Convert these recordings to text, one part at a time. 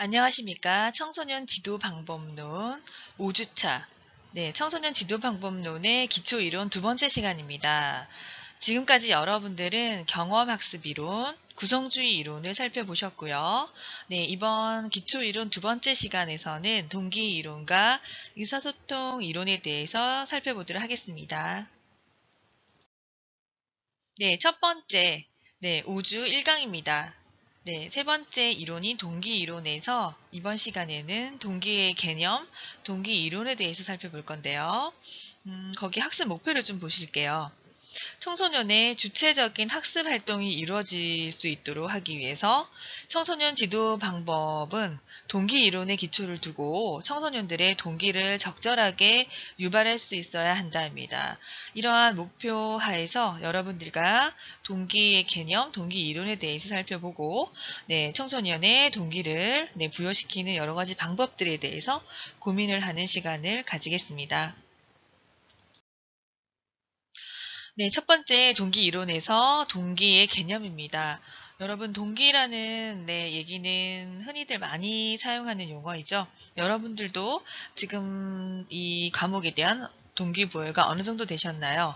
안녕하십니까. 청소년 지도 방법론 5주차. 네, 청소년 지도 방법론의 기초 이론 두 번째 시간입니다. 지금까지 여러분들은 경험학습 이론, 구성주의 이론을 살펴보셨고요. 네, 이번 기초 이론 두 번째 시간에서는 동기 이론과 의사소통 이론에 대해서 살펴보도록 하겠습니다. 네, 첫 번째, 네, 5주 1강입니다. 네, 세 번째 이론인 동기 이론에서 이번 시간에는 동기의 개념, 동기 이론에 대해서 살펴볼 건데요. 거기 학습 목표를 좀 보실게요. 청소년의 주체적인 학습 활동이 이루어질 수 있도록 하기 위해서 청소년 지도 방법은 동기 이론의 기초를 두고 청소년들의 동기를 적절하게 유발할 수 있어야 한다입니다. 이러한 목표 하에서 여러분들과 동기의 개념, 동기 이론에 대해서 살펴보고 청소년의 동기를 부여시키는 여러 가지 방법들에 대해서 고민을 하는 시간을 가지겠습니다. 네, 첫 번째 동기 이론에서 동기의 개념입니다. 여러분, 동기라는 얘기는 흔히들 많이 사용하는 용어이죠. 여러분들도 지금 이 과목에 대한 동기부여가 어느 정도 되셨나요?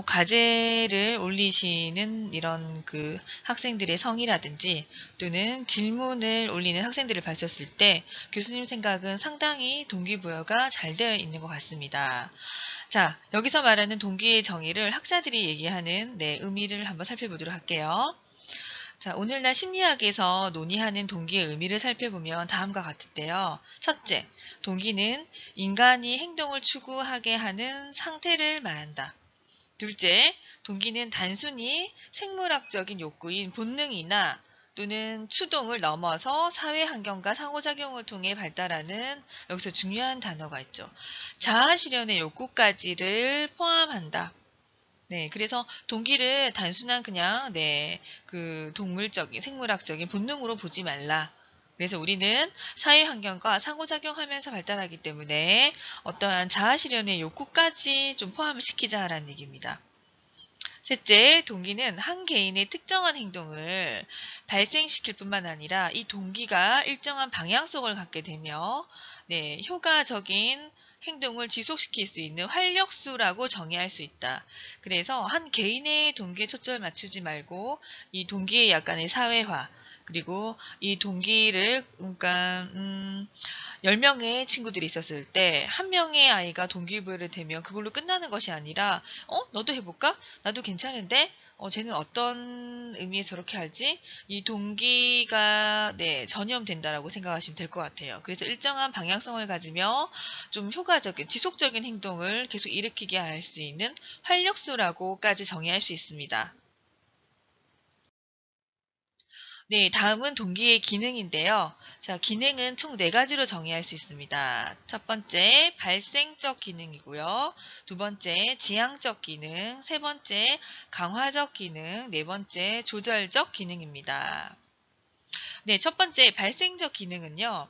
과제를 올리시는 이런 그 학생들의 성이라든지 또는 질문을 올리는 학생들을 봤었을 때 교수님 생각은 상당히 동기부여가 잘 되어 있는 것 같습니다. 자, 여기서 말하는 동기의 정의를 학자들이 얘기하는 의미를 한번 살펴보도록 할게요. 자, 오늘날 심리학에서 논의하는 동기의 의미를 살펴보면 다음과 같은데요. 첫째, 동기는 인간이 행동을 추구하게 하는 상태를 말한다. 둘째, 동기는 단순히 생물학적인 욕구인 본능이나 또는 추동을 넘어서 사회 환경과 상호작용을 통해 발달하는 여기서 중요한 단어가 있죠. 자아 실현의 욕구까지를 포함한다. 네, 그래서 동기를 단순한 그냥 그 동물적인 생물학적인 본능으로 보지 말라. 그래서 우리는 사회 환경과 상호작용하면서 발달하기 때문에 어떠한 자아 실현의 욕구까지 좀 포함을 시키자라는 얘기입니다. 셋째, 동기는 한 개인의 특정한 행동을 발생시킬 뿐만 아니라 이 동기가 일정한 방향성을 갖게 되며 효과적인 행동을 지속시킬 수 있는 활력수라고 정의할 수 있다. 그래서 한 개인의 동기에 초점을 맞추지 말고 이 동기의 약간의 사회화, 그리고 이 동기를 그러니까 10명의 친구들이 있었을 때 한 명의 아이가 동기부여를 되면 그걸로 끝나는 것이 아니라 너도 해볼까? 나도 괜찮은데? 쟤는 어떤 의미에서 저렇게 할지? 이 동기가 전염된다라고 생각하시면 될 것 같아요. 그래서 일정한 방향성을 가지며 좀 효과적인, 지속적인 행동을 계속 일으키게 할 수 있는 활력소라고까지 정의할 수 있습니다. 네, 다음은 동기의 기능인데요. 자, 기능은 총 4가지로 정의할 수 있습니다. 첫 번째, 발생적 기능이고요. 두 번째, 지향적 기능. 세 번째, 강화적 기능. 네 번째, 조절적 기능입니다. 네, 첫 번째, 발생적 기능은요.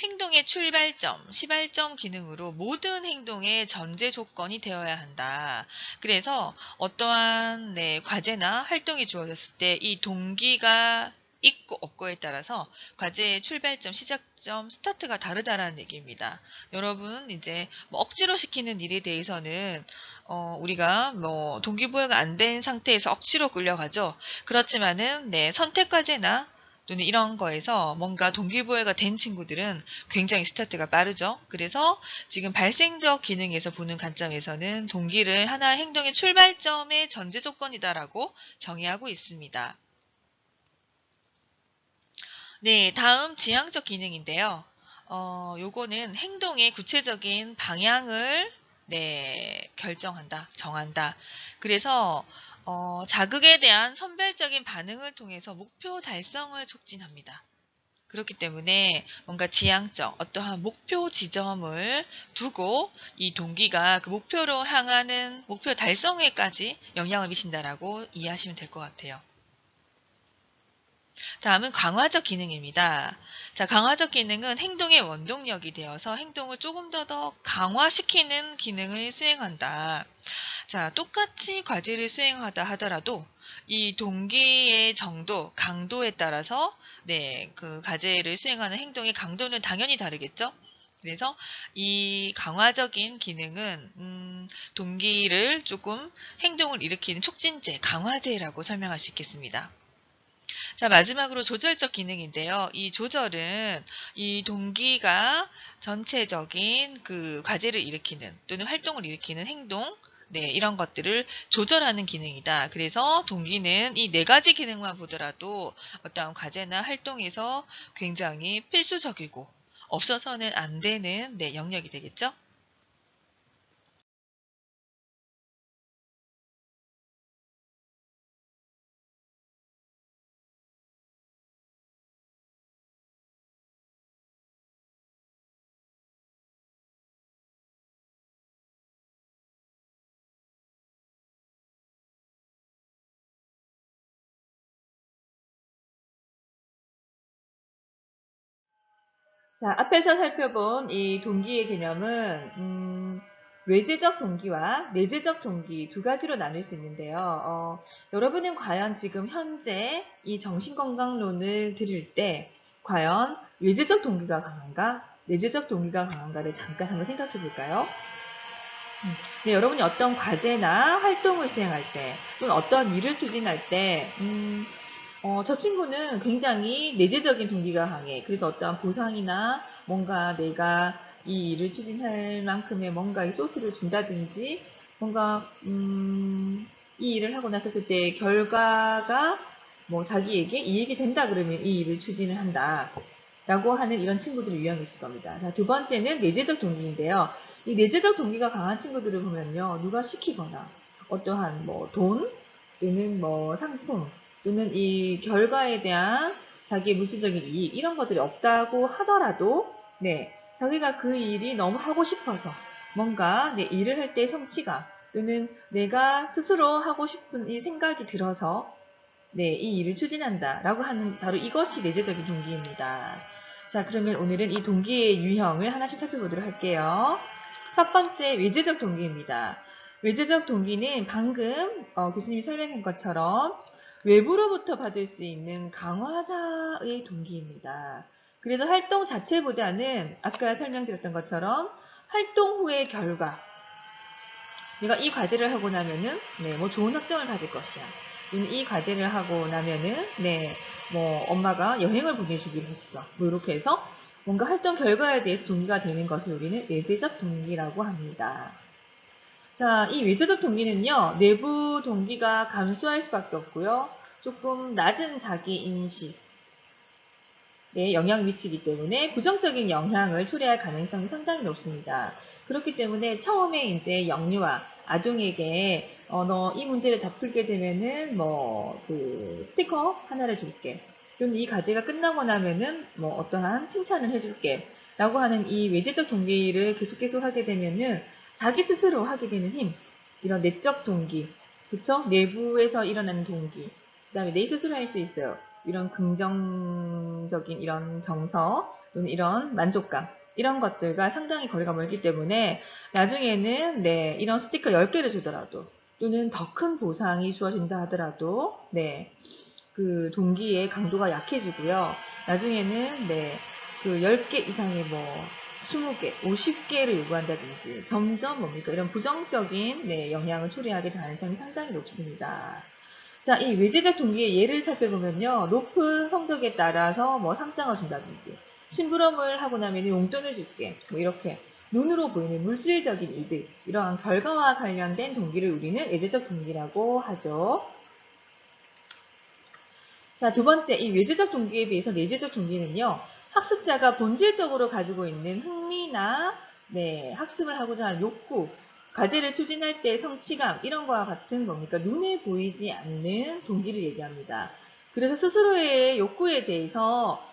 행동의 출발점, 시발점 기능으로 모든 행동의 전제 조건이 되어야 한다. 그래서 어떠한 과제나 활동이 주어졌을 때 이 동기가 있고 없고에 따라서 과제의 출발점, 시작점, 스타트가 다르다라는 얘기입니다. 여러분 이제 뭐 억지로 시키는 일에 대해서는 우리가 뭐 동기부여가 안 된 상태에서 억지로 끌려가죠. 그렇지만은 선택 과제나 또는 이런 거에서 뭔가 동기부여가 된 친구들은 굉장히 스타트가 빠르죠. 그래서 지금 발생적 기능에서 보는 관점에서는 동기를 하나의 행동의 출발점의 전제 조건이다라고 정의하고 있습니다. 네, 다음 지향적 기능인데요. 요거는 행동의 구체적인 방향을 결정한다, 정한다. 그래서 자극에 대한 선별적인 반응을 통해서 목표 달성을 촉진합니다. 그렇기 때문에 뭔가 지향적 어떠한 목표 지점을 두고 이 동기가 그 목표로 향하는 목표 달성에까지 영향을 미친다라고 이해하시면 될 것 같아요. 다음은 강화적 기능입니다. 자, 강화적 기능은 행동의 원동력이 되어서 행동을 조금 더 강화시키는 기능을 수행한다. 자, 똑같이 과제를 수행하다 하더라도 이 동기의 정도, 강도에 따라서 그 과제를 수행하는 행동의 강도는 당연히 다르겠죠? 그래서 이 강화적인 기능은 동기를 조금 행동을 일으키는 촉진제, 강화제라고 설명할 수 있겠습니다. 자, 마지막으로 조절적 기능인데요. 이 조절은 이 동기가 전체적인 그 과제를 일으키는 또는 활동을 일으키는 행동, 이런 것들을 조절하는 기능이다. 그래서 동기는 이 네 가지 기능만 보더라도 어떠한 과제나 활동에서 굉장히 필수적이고 없어서는 안 되는 영역이 되겠죠? 자, 앞에서 살펴본 이 동기의 개념은 외재적 동기와 내재적 동기 두 가지로 나눌 수 있는데요. 여러분은 과연 지금 현재 이 정신건강론을 들을 때 과연 외재적 동기가 강한가, 내재적 동기가 강한가를 잠깐 한번 생각해 볼까요? 네, 여러분이 어떤 과제나 활동을 수행할 때 또는 어떤 일을 추진할 때 저 친구는 굉장히 내재적인 동기가 강해. 그래서 어떠한 보상이나 뭔가 내가 이 일을 추진할 만큼의 뭔가의 소스를 준다든지 뭔가 이 일을 하고 났을 때 결과가 뭐 자기에게 이익이 된다 그러면 이 일을 추진을 한다. 라고 하는 이런 친구들이 유형이 있을 겁니다. 자, 두 번째는 내재적 동기인데요. 이 내재적 동기가 강한 친구들을 보면요. 누가 시키거나 어떠한 뭐 돈 또는 뭐 상품 또는 이 결과에 대한 자기의 물질적인 이익 이런 것들이 없다고 하더라도 자기가 그 일이 너무 하고 싶어서 뭔가 일을 할 때 성취감 또는 내가 스스로 하고 싶은 이 생각이 들어서 이 일을 추진한다 라고 하는 바로 이것이 내재적인 동기입니다. 자, 그러면 오늘은 이 동기의 유형을 하나씩 살펴보도록 할게요. 첫 번째 외재적 동기입니다. 외재적 동기는 방금 교수님이 설명한 것처럼 외부로부터 받을 수 있는 강화자의 동기입니다. 그래서 활동 자체보다는 아까 설명드렸던 것처럼 활동 후의 결과, 내가 이 과제를 하고 나면은 뭐 좋은 학점을 받을 것이야. 이 과제를 하고 나면은 뭐 엄마가 여행을 보내주기로 했어. 뭐 이렇게 해서 뭔가 활동 결과에 대해서 동기가 되는 것을 우리는 내재적 동기라고 합니다. 자, 이 외재적 동기는요, 내부 동기가 감소할 수밖에 없고요. 조금 낮은 자기 인식, 영향을 미치기 때문에 부정적인 영향을 초래할 가능성이 상당히 높습니다. 그렇기 때문에 처음에 이제 영유아, 아동에게 너 이 문제를 다 풀게 되면은 뭐 그 스티커 하나를 줄게. 또는 이 과제가 끝나고 나면은 뭐 어떠한 칭찬을 해줄게. 라고 하는 이 외재적 동기를 계속 하게 되면은 자기 스스로 하게 되는 힘, 이런 내적 동기, 그쵸? 내부에서 일어나는 동기, 그 다음에 내 스스로 할 수 있어요. 이런 긍정적인 이런 정서 또는 이런 만족감 이런 것들과 상당히 거리가 멀기 때문에 나중에는 이런 스티커 10개를 주더라도 또는 더 큰 보상이 주어진다 하더라도 그 동기의 강도가 약해지고요. 나중에는 그 10개 이상의 뭐 20개, 50개를 요구한다든지 점점 뭡니까 이런 부정적인 영향을 초래하게 될 가능성이 상당히 높습니다. 자, 이 외재적 동기의 예를 살펴보면요. 높은 성적에 따라서 뭐 상장을 준다든지, 심부름을 하고 나면 용돈을 줄게. 뭐 이렇게 눈으로 보이는 물질적인 이득, 이러한 결과와 관련된 동기를 우리는 외재적 동기라고 하죠. 자, 두 번째, 이 외재적 동기에 비해서 내재적 동기는요. 학습자가 본질적으로 가지고 있는 흥미나 학습을 하고자 하는 욕구, 과제를 추진할 때 성취감 이런 거와 같은 뭡니까? 눈에 보이지 않는 동기를 얘기합니다. 그래서 스스로의 욕구에 대해서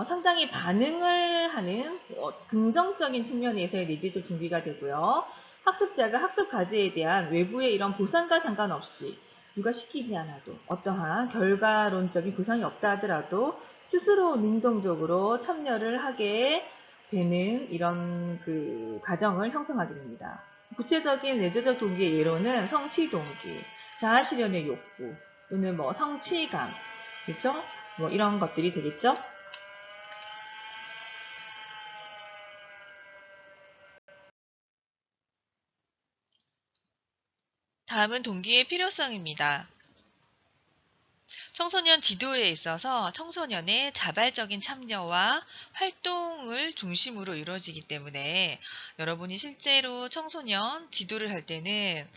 상당히 반응을 하는 긍정적인 측면에서의 내재적 동기가 되고요. 학습자가 학습 과제에 대한 외부의 이런 보상과 상관없이 누가 시키지 않아도 어떠한 결과론적인 보상이 없다 하더라도 스스로 능동적으로 참여를 하게 되는 이런 그 과정을 형성하게 됩니다. 구체적인 내재적 동기의 예로는 성취 동기, 자아 실현의 욕구, 또는 뭐 성취감, 그렇죠? 뭐 이런 것들이 되겠죠? 다음은 동기의 필요성입니다. 청소년 지도에 있어서 청소년의 자발적인 참여와 활동을 중심으로 이루어지기 때문에 여러분이 실제로 청소년 지도를 할 때는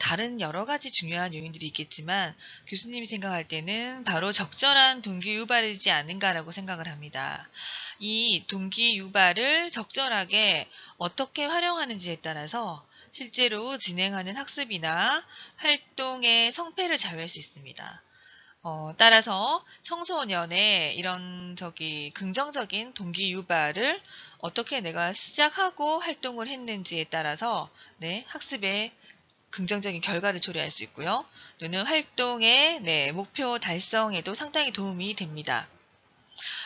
다른 여러 가지 중요한 요인들이 있겠지만 교수님이 생각할 때는 바로 적절한 동기 유발이지 않은가라고 생각을 합니다. 이 동기 유발을 적절하게 어떻게 활용하는지에 따라서 실제로 진행하는 학습이나 활동의 성패를 좌우할 수 있습니다. 따라서 청소년의 이런 긍정적인 동기 유발을 어떻게 내가 시작하고 활동을 했는지에 따라서 네, 학습에 긍정적인 결과를 초래할 수 있고요. 또는 활동의 네, 목표 달성에도 상당히 도움이 됩니다.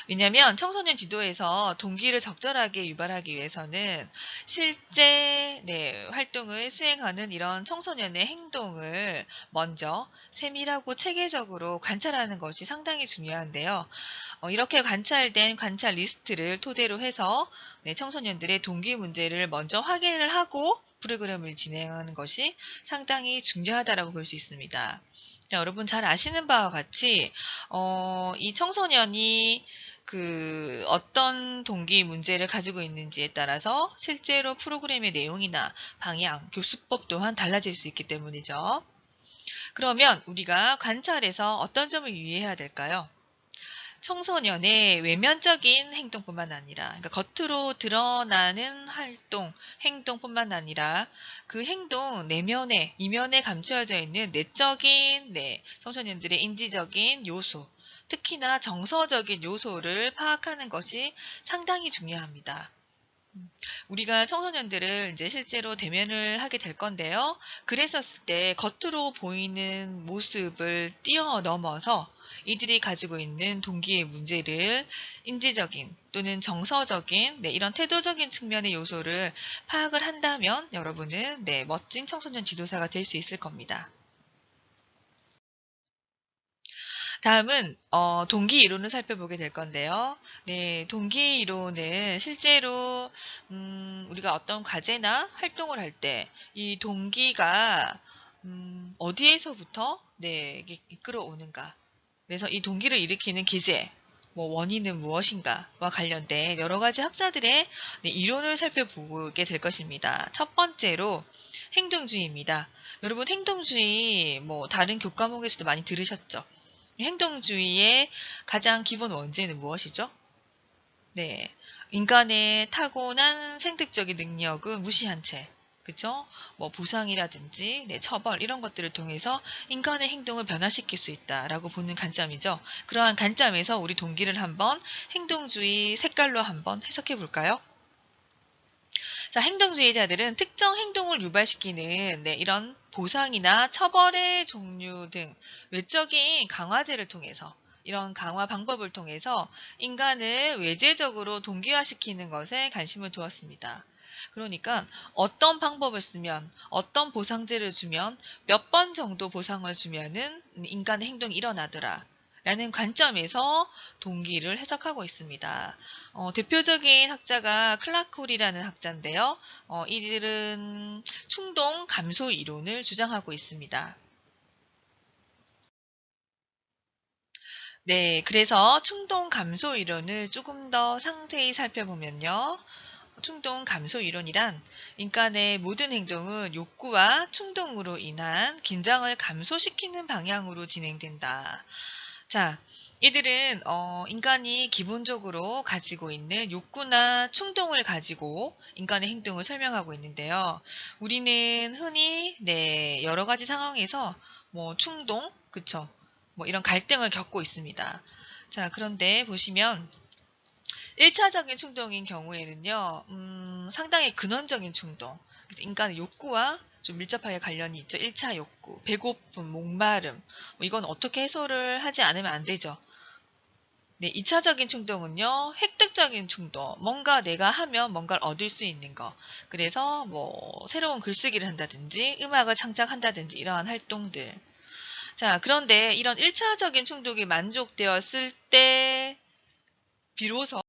왜냐하면 청소년 지도에서 동기를 적절하게 유발하기 위해서는 실제 네, 활동을 수행하는 이런 청소년의 행동을 먼저 세밀하고 체계적으로 관찰하는 것이 상당히 중요한데요. 이렇게 관찰된 관찰 리스트를 토대로 해서 네, 청소년들의 동기 문제를 먼저 확인을 하고 프로그램을 진행하는 것이 상당히 중요하다고 볼 수 있습니다. 자, 여러분 잘 아시는 바와 같이 이 청소년이 어떤 동기 문제를 가지고 있는지에 따라서 실제로 프로그램의 내용이나 방향, 교수법 또한 달라질 수 있기 때문이죠. 그러면 우리가 관찰해서 어떤 점을 유의해야 될까요? 청소년의 외면적인 행동뿐만 아니라, 그러니까 겉으로 드러나는 활동, 행동뿐만 아니라 그 행동 내면에, 이면에 감추어져 있는 내적인, 청소년들의 인지적인 요소, 특히나 정서적인 요소를 파악하는 것이 상당히 중요합니다. 우리가 청소년들을 이제 실제로 대면을 하게 될 건데요. 그랬었을 때 겉으로 보이는 모습을 뛰어넘어서 이들이 가지고 있는 동기의 문제를 인지적인 또는 정서적인 이런 태도적인 측면의 요소를 파악을 한다면 여러분은 멋진 청소년 지도사가 될 수 있을 겁니다. 다음은 동기 이론을 살펴보게 될 건데요. 네, 동기 이론은 실제로 우리가 어떤 과제나 활동을 할 때 이 동기가 어디에서부터 이끌어오는가. 그래서 이 동기를 일으키는 기제, 뭐 원인은 무엇인가와 관련된 여러 가지 학자들의 이론을 살펴보게 될 것입니다. 첫 번째로 행동주의입니다. 여러분 행동주의 뭐 다른 교과목에서도 많이 들으셨죠? 행동주의의 가장 기본 원죄는 무엇이죠? 네. 인간의 타고난 생득적인 능력은 무시한 채, 그쵸? 뭐 보상이라든지 처벌 이런 것들을 통해서 인간의 행동을 변화시킬 수 있다라고 보는 관점이죠. 그러한 관점에서 우리 동기를 한번 행동주의 색깔로 한번 해석해 볼까요? 자, 행동주의자들은 특정 행동을 유발시키는 이런 보상이나 처벌의 종류 등 외적인 강화제를 통해서 이런 강화 방법을 통해서 인간을 외제적으로 동기화시키는 것에 관심을 두었습니다. 그러니까 어떤 방법을 쓰면 어떤 보상제를 주면 몇 번 정도 보상을 주면은 인간의 행동이 일어나더라. 라는 관점에서 동기를 해석하고 있습니다. 대표적인 학자가 클라콜이라는 학자인데요. 이들은 충동 감소 이론을 주장하고 있습니다. 네, 그래서 충동 감소 이론을 조금 더 상세히 살펴보면요. 충동 감소 이론이란 인간의 모든 행동은 욕구와 충동으로 인한 긴장을 감소시키는 방향으로 진행된다. 자, 이들은 인간이 기본적으로 가지고 있는 욕구나 충동을 가지고 인간의 행동을 설명하고 있는데요. 우리는 흔히 여러 가지 상황에서 뭐 충동, 그쵸? 뭐 이런 갈등을 겪고 있습니다. 자, 그런데 보시면 1차적인 충동인 경우에는요, 상당히 근원적인 충동, 그래서 인간의 욕구와 좀 밀접하게 관련이 있죠. 1차 욕구, 배고픔, 목마름. 이건 어떻게 해소를 하지 않으면 안 되죠. 네, 2차적인 충동은요, 획득적인 충동. 뭔가 내가 하면 뭔가를 얻을 수 있는 거. 그래서 뭐, 새로운 글쓰기를 한다든지, 음악을 창작한다든지, 이러한 활동들. 자, 그런데 이런 1차적인 충동이 만족되었을 때, 비로소